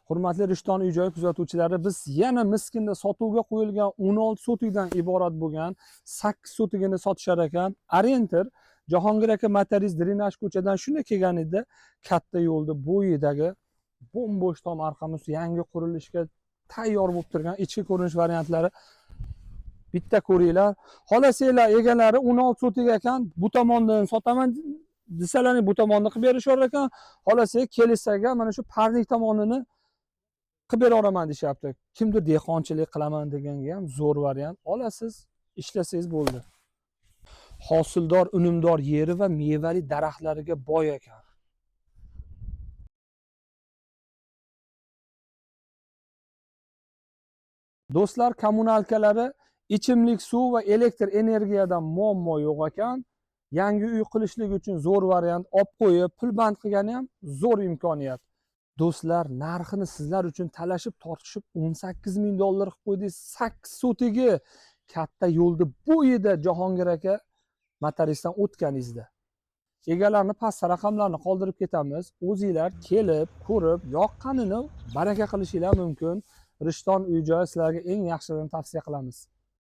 Hurmatli Rishton uy-joy kuzatuvchilari, biz yana Miskinda sotuvga qo'yilgan 16 sotikdan iborat bo'lgan 8 sotigini sotishar ekan. Orientir Jahongir aka Motorist drenaj ko'chadan shunday kelgan edi, katta yo'lda bo'yidagi bo'm-bo'sh tom arqamiz yangi qurilishga tayyor bo'lib turgan ichki ko'rinish variantlari bitta ko'ringlar. Xohlasanglar egalari 16 sotik ekan, bu tomondan sotaman desalarning bu tomonni qilib berishar ekan. Xohlasangiz kelissaga mana shu parnik tomonini qilib bera olaman deyapti. Kimdir dehqonchilik qilaman deganga ham zo'r variant. Olasiz, ishlasangiz bo'ldi. Hosildor, unumdor yeri va mevali daraxtlariga boy ekan. Do'stlar, kommunalkalari, ichimlik suv va elektr energiyadan muammo yo'q ekan. Yangi uy qilishlik uchun zo'r variant. Olib qo'yib, pul band qilgani ham zo'r imkoniyat. Do'stlar, narxini sizlar uchun talashib tortishib 18 ming dollar qilib qo'ydik. 8 sotigi katta yo'lda bo'yida Jahongir aka Motoristdan o'tganingizda. Egalarni past raqamlarni qoldirib ketamiz. O'zingizlar kelib, ko'rib, yoqqanini baraka qilishinglar mumkin. Rishton uy-joy sizlarga eng yaxshilarini tavsiya qilamiz.